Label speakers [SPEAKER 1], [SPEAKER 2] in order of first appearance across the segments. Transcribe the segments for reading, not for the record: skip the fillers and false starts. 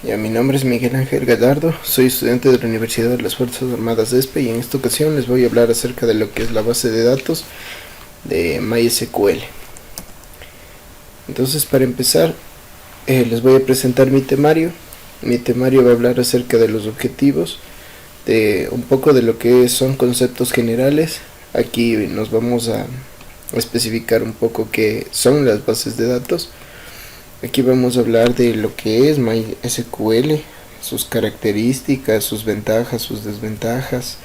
[SPEAKER 1] Mi nombre es Miguel Ángel Gallardo, soy estudiante de la Universidad de las Fuerzas Armadas ESPE y en esta ocasión les voy a hablar acerca de lo que es la base de datos de MySQL. Entonces, para empezar, les voy a presentar mi temario. Mi temario va a hablar acerca de los objetivos, de un poco de lo que son conceptos generales. Aquí nos vamos a especificar un poco qué son las bases de datos. Aquí vamos a hablar de lo que es MySQL, sus características, sus ventajas, sus desventajas,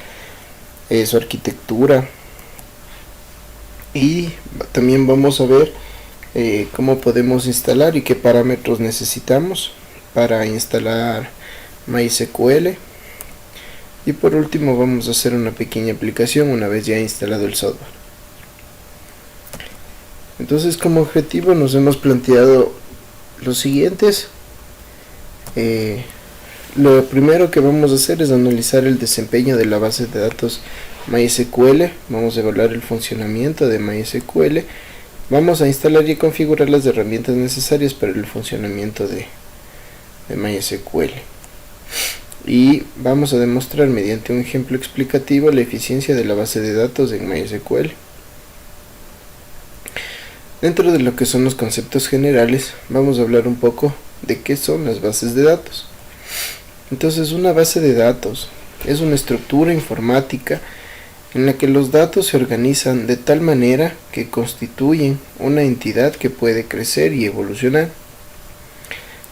[SPEAKER 1] su arquitectura, y también vamos a ver cómo podemos instalar y qué parámetros necesitamos para instalar MySQL. Y por último vamos a hacer una pequeña aplicación una vez ya instalado el software. Entonces, como objetivo nos hemos planteado los siguientes. Lo primero que vamos a hacer es analizar el desempeño de la base de datos MySQL. Vamos a evaluar el funcionamiento de MySQL. Vamos a instalar y configurar las herramientas necesarias para el funcionamiento de MySQL. Y vamos a demostrar mediante un ejemplo explicativo la eficiencia de la base de datos en MySQL. Dentro de lo que son los conceptos generales, vamos a hablar un poco de qué son las bases de datos. Entonces, una base de datos es una estructura informática en la que los datos se organizan de tal manera que constituyen una entidad que puede crecer y evolucionar.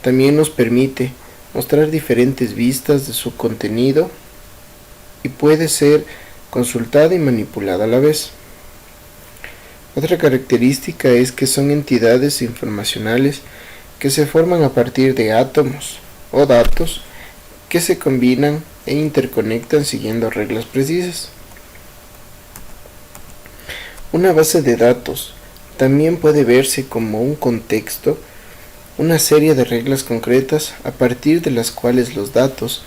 [SPEAKER 1] También nos permite mostrar diferentes vistas de su contenido y puede ser consultada y manipulada a la vez. Otra característica es que son entidades informacionales que se forman a partir de átomos o datos que se combinan e interconectan siguiendo reglas precisas. Una base de datos también puede verse como un contexto, una serie de reglas concretas a partir de las cuales los datos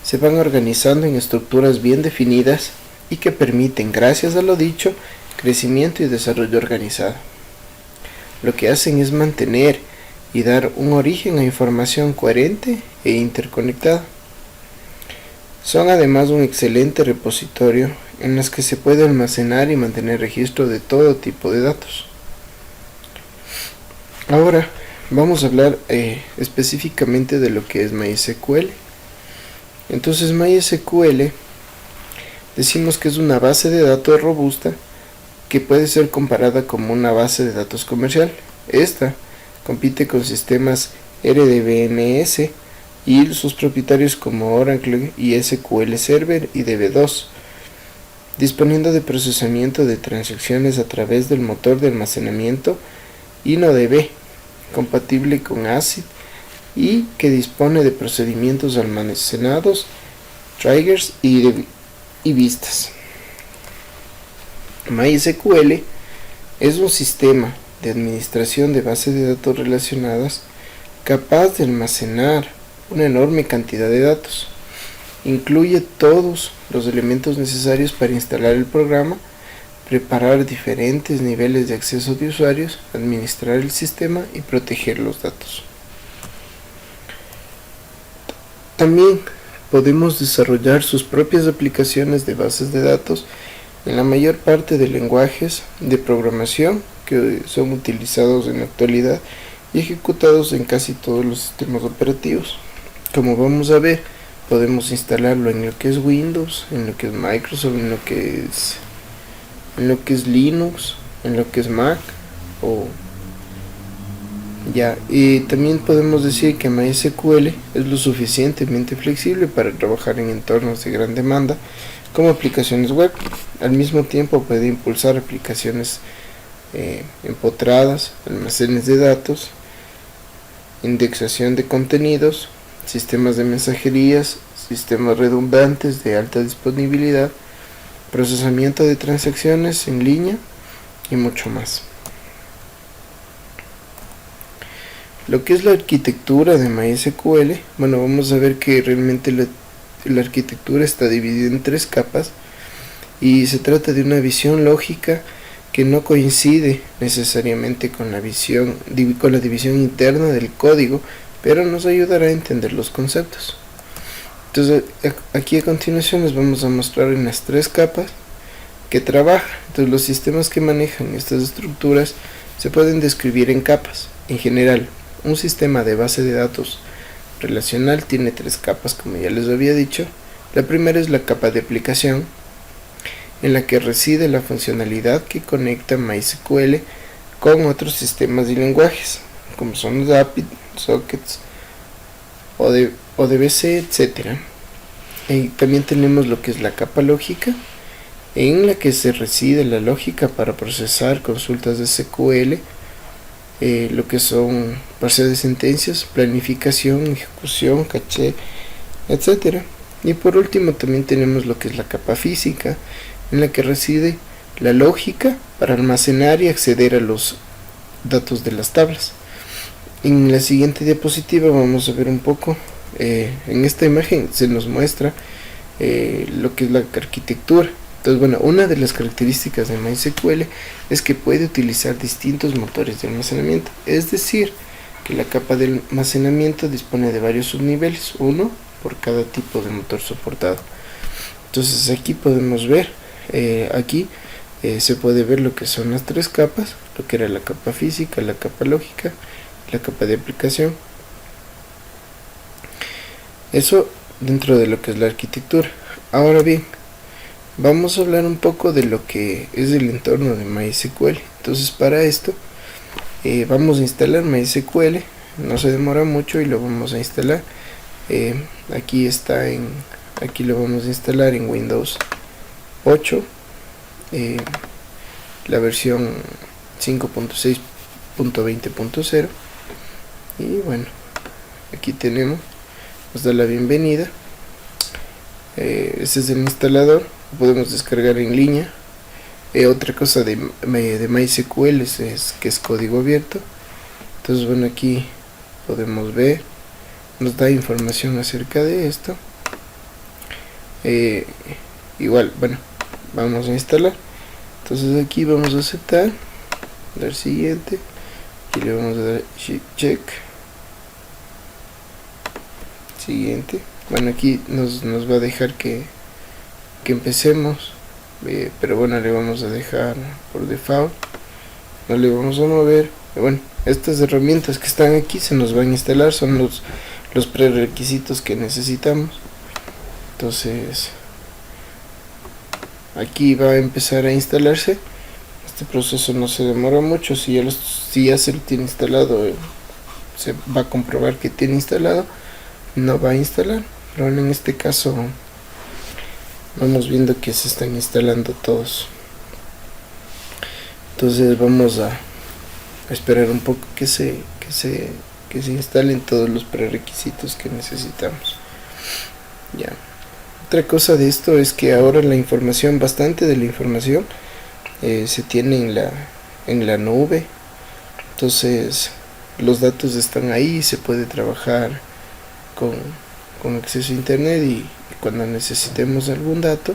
[SPEAKER 1] se van organizando en estructuras bien definidas y que permiten, gracias a lo dicho, crecimiento y desarrollo organizado. Lo que hacen es mantener y dar un origen a información coherente e interconectada. Son además un excelente repositorio en las que se puede almacenar y mantener registro de todo tipo de datos. Ahora vamos a hablar específicamente de lo que es MySQL. Entonces, MySQL decimos que es una base de datos robusta que puede ser comparada como una base de datos comercial. Esta compite con sistemas RDBMS y sus propietarios como Oracle y SQL Server y DB2, disponiendo de procesamiento de transacciones a través del motor de almacenamiento InnoDB, compatible con ACID y que dispone de procedimientos almacenados, triggers y vistas. MySQL es un sistema de administración de bases de datos relacionadas capaz de almacenar una enorme cantidad de datos. Incluye todos los elementos necesarios para instalar el programa, preparar diferentes niveles de acceso de usuarios, administrar el sistema y proteger los datos. También podemos desarrollar sus propias aplicaciones de bases de datos en la mayor parte de lenguajes de programación que son utilizados en la actualidad y ejecutados en casi todos los sistemas operativos. Como vamos a ver, podemos instalarlo en lo que es Windows, en lo que es Microsoft, en lo que es Linux, en lo que es Mac y también podemos decir que MySQL es lo suficientemente flexible para trabajar en entornos de gran demanda como aplicaciones web. Al mismo tiempo puede impulsar aplicaciones empotradas, almacenes de datos, indexación de contenidos, sistemas de mensajerías, sistemas redundantes de alta disponibilidad, procesamiento de transacciones en línea y mucho más. Lo que es la arquitectura de MySQL, vamos a ver que realmente la arquitectura está dividida en 3 capas y se trata de una visión lógica que no coincide necesariamente con la división interna del código, pero nos ayudará a entender los conceptos. Entonces aquí a continuación les vamos a mostrar en las tres capas que trabaja. Entonces los sistemas que manejan estas estructuras se pueden describir en capas. En general, un sistema de base de datos relacional tiene tres capas, como ya les había dicho. La primera es la capa de aplicación, en la que reside la funcionalidad que conecta MySQL con otros sistemas y lenguajes, como son los API, sockets, ODBC, etc. Y también tenemos lo que es la capa lógica, en la que se reside la lógica para procesar consultas de SQL, lo que son parseo de sentencias, planificación, ejecución, caché, etc. Y por último también tenemos lo que es la capa física, en la que reside la lógica para almacenar y acceder a los datos de las tablas. En la siguiente diapositiva vamos a ver un poco, en esta imagen se nos muestra lo que es la arquitectura. Entonces, bueno, una de las características de MySQL es que puede utilizar distintos motores de almacenamiento, es decir, que la capa de almacenamiento dispone de varios subniveles, uno por cada tipo de motor soportado. Entonces aquí podemos ver, se puede ver lo que son las tres capas, lo que era la capa física, la capa lógica, la capa de aplicación. Eso dentro de lo que es la arquitectura. Ahora bien, vamos a hablar un poco de lo que es el entorno de MySQL. Entonces para esto vamos a instalar MySQL, no se demora mucho y lo vamos a instalar. Aquí lo vamos a instalar en Windows 8, la versión 5.6.20.0, y bueno, aquí tenemos, nos da la bienvenida. Este es el instalador, lo podemos descargar en línea. Otra cosa de MySQL es que es código abierto. Entonces bueno, aquí podemos ver, nos da información acerca de esto. Igual, bueno, vamos a instalar. Entonces aquí vamos a aceptar, dar siguiente, y le vamos a dar check, siguiente. Bueno, aquí nos va a dejar que empecemos, pero bueno, le vamos a dejar por default, no le vamos a mover. Bueno, estas herramientas que están aquí se nos van a instalar, son los prerequisitos que necesitamos. Entonces aquí va a empezar a instalarse. Este proceso no se demora mucho. Si ya se lo tiene instalado, se va a comprobar que tiene instalado, no va a instalar, pero en este caso vamos viendo que se están instalando todos. Entonces vamos a esperar un poco que se instalen todos los prerequisitos que necesitamos. Ya. Otra cosa de esto es que ahora bastante de la información se tiene en la nube. Entonces los datos están ahí, se puede trabajar con acceso a internet, y cuando necesitemos algún dato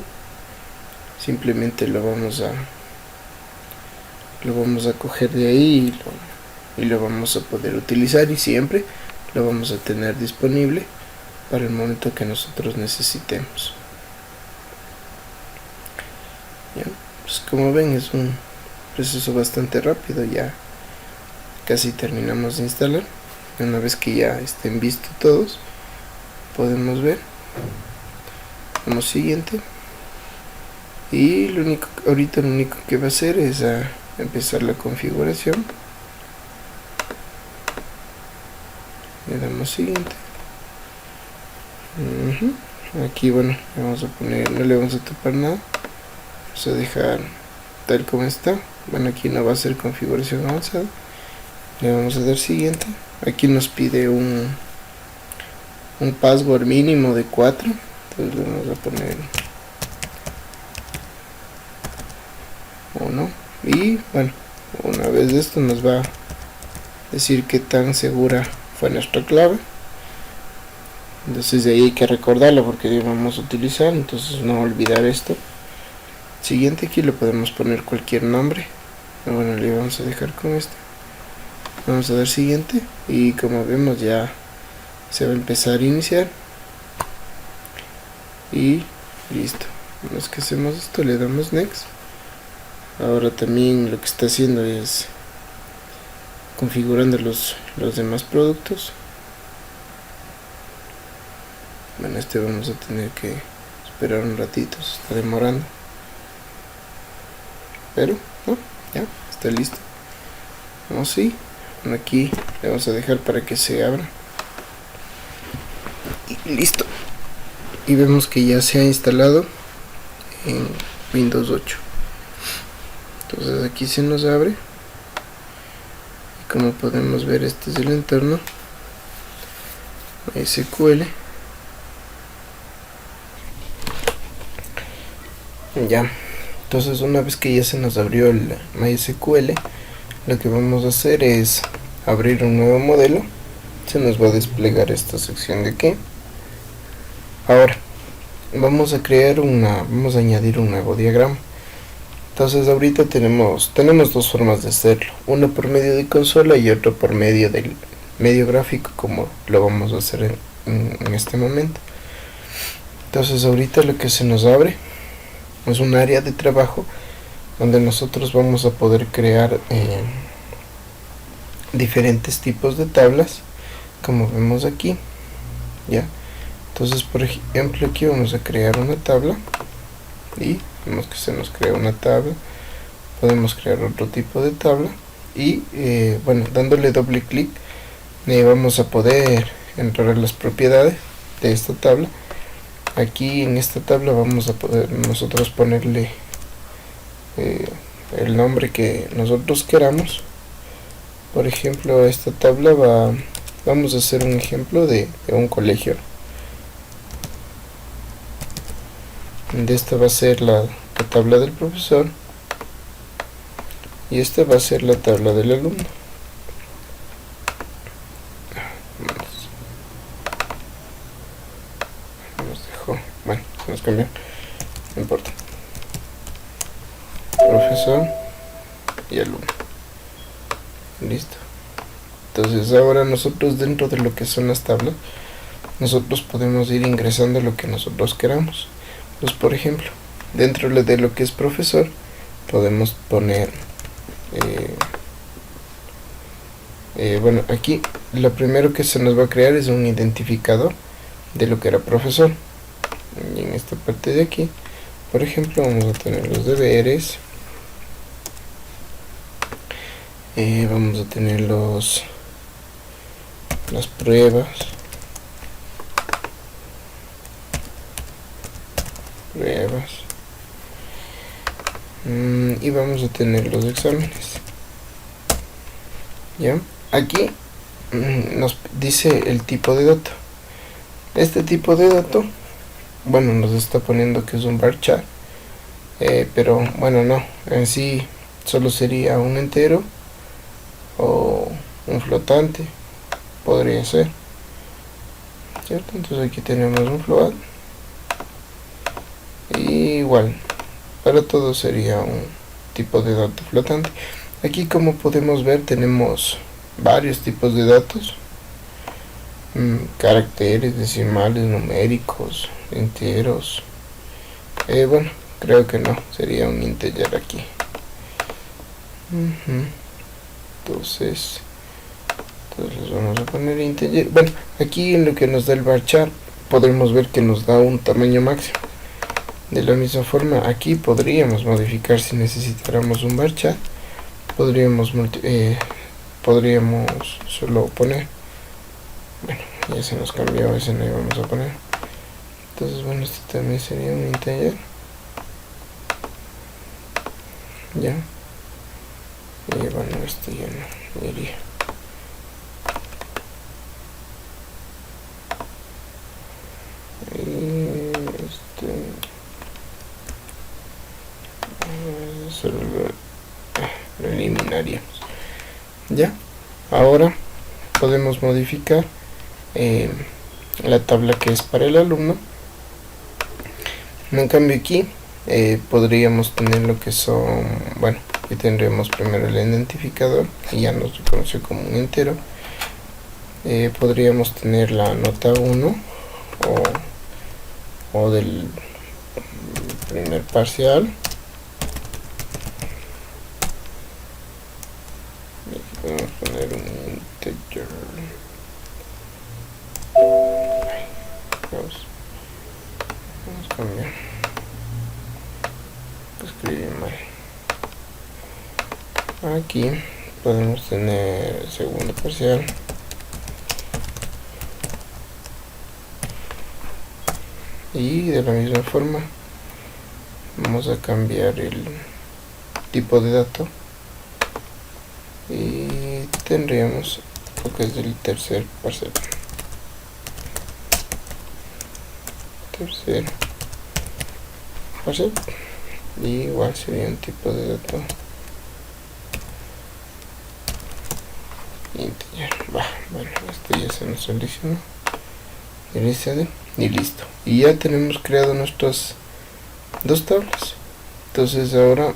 [SPEAKER 1] simplemente lo vamos a coger de ahí y lo vamos a poder utilizar, y siempre lo vamos a tener disponible para el momento que nosotros necesitemos. ¿Ya? Pues como ven, es un proceso bastante rápido. Ya casi terminamos de instalar. Una vez que ya estén vistos todos, podemos ver. Vamos siguiente, y ahorita lo único que va a hacer es empezar la configuración. Le damos siguiente. Aquí bueno, le vamos a poner, no le vamos a tapar nada, vamos a dejar tal como está. Bueno, aquí no va a ser configuración avanzada, le vamos a dar siguiente. Aquí nos pide un password mínimo de 4, entonces le vamos a poner 1, y bueno, una vez de esto nos va a decir qué tan segura fue nuestra clave. Entonces de ahí hay que recordarlo porque vamos a utilizar, entonces no olvidar esto. Siguiente, aquí le podemos poner cualquier nombre. Bueno, le vamos a dejar con esto. Vamos a dar siguiente, y como vemos ya se va a empezar a iniciar y listo. Una vez que hacemos esto le damos next. Ahora también lo que está haciendo es configurando los demás productos. Bueno, este vamos a tener que esperar un ratito, se está demorando, pero no, ya está listo. Vamos así, aquí le vamos a dejar para que se abra y listo. Y vemos que ya se ha instalado en Windows 8. Entonces aquí se nos abre y como podemos ver, este es el entorno MySQL. Ya, entonces una vez que ya se nos abrió el MySQL, lo que vamos a hacer es abrir un nuevo modelo. Se nos va a desplegar esta sección de aquí. Ahora vamos a añadir un nuevo diagrama. Entonces ahorita tenemos dos formas de hacerlo, una por medio de consola y otra por medio del medio gráfico, como lo vamos a hacer en este momento. Entonces ahorita lo que se nos abre es un área de trabajo donde nosotros vamos a poder crear diferentes tipos de tablas, como vemos aquí. Ya, entonces por ejemplo aquí vamos a crear una tabla y vemos que se nos crea una tabla. Podemos crear otro tipo de tabla y bueno, dándole doble clic vamos a poder entrar a las propiedades de esta tabla. Aquí en esta tabla vamos a poder nosotros ponerle el nombre que nosotros queramos. Por ejemplo, a esta tabla vamos a hacer un ejemplo de un colegio. De esta va a ser la tabla del profesor y esta va a ser la tabla del alumno. Bueno, se nos cambió, no importa. Profesor y alumno. Listo. Entonces ahora nosotros, dentro de lo que son las tablas, nosotros podemos ir ingresando lo que nosotros queramos. Pues por ejemplo, dentro de lo que es profesor, podemos poner bueno, aquí lo primero que se nos va a crear es un identificador de lo que era profesor. Y en esta parte de aquí, por ejemplo, vamos a tener los deberes, vamos a tener las pruebas, y vamos a tener los exámenes. Ya, aquí nos dice el tipo de dato. Este tipo de dato, bueno, nos está poniendo que es un varchar, pero bueno, no, en sí solo sería un entero o un flotante, podría ser, ¿cierto? Entonces aquí tenemos un float y igual para todo sería un tipo de dato flotante. Aquí, como podemos ver, tenemos varios tipos de datos, caracteres, decimales, numéricos, enteros. Bueno, creo que no, sería un integer aquí. Entonces vamos a poner integer. Bueno, aquí en lo que nos da el varchar podremos ver que nos da un tamaño máximo. De la misma forma, aquí podríamos modificar si necesitáramos un varchar. Podríamos solo poner, bueno, ya se nos cambió, ese no íbamos a poner. Entonces bueno, este también sería un integer. Ya, y bueno, este ya no iría. Y solo lo eliminaríamos. Ya, ahora podemos modificar la tabla que es para el alumno. En cambio aquí podríamos tener lo que son, bueno, aquí tendríamos primero el identificador y ya nos reconoce como un entero. podríamos tener la nota 1 o del primer parcial. Podemos poner un integer. Vamos a cambiar. Escribí mal. Aquí podemos tener segundo parcial. Y de la misma forma vamos a cambiar el tipo de dato y tendríamos lo que es el tercer parcial. Y igual sería un tipo de dato integer. Bueno, esto ya se nos seleccionó y listo, y ya tenemos creado nuestras dos tablas. Entonces ahora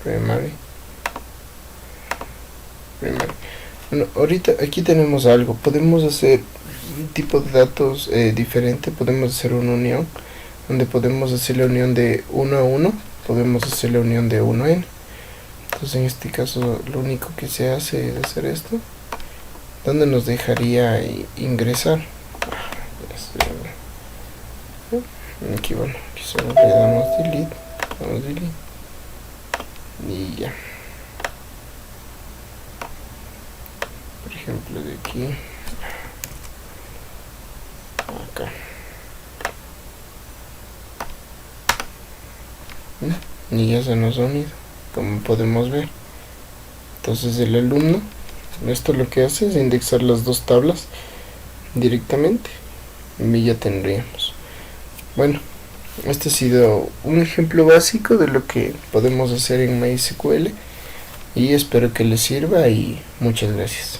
[SPEAKER 1] primary. Bueno, ahorita aquí tenemos algo. Podemos hacer un tipo de datos diferente. Podemos hacer una unión, donde podemos hacer la unión de 1 a 1, podemos hacer la unión de 1 a n. Entonces en este caso lo único que se hace es hacer esto, donde nos dejaría ingresar. Aquí bueno, aquí solo le damos delete, y ya. Por ejemplo, de aquí acá, y ya se nos ha unido, como podemos ver. Entonces el alumno, esto lo que hace es indexar las dos tablas directamente y ya tendríamos. Bueno, este ha sido un ejemplo básico de lo que podemos hacer en MySQL y espero que les sirva y muchas gracias.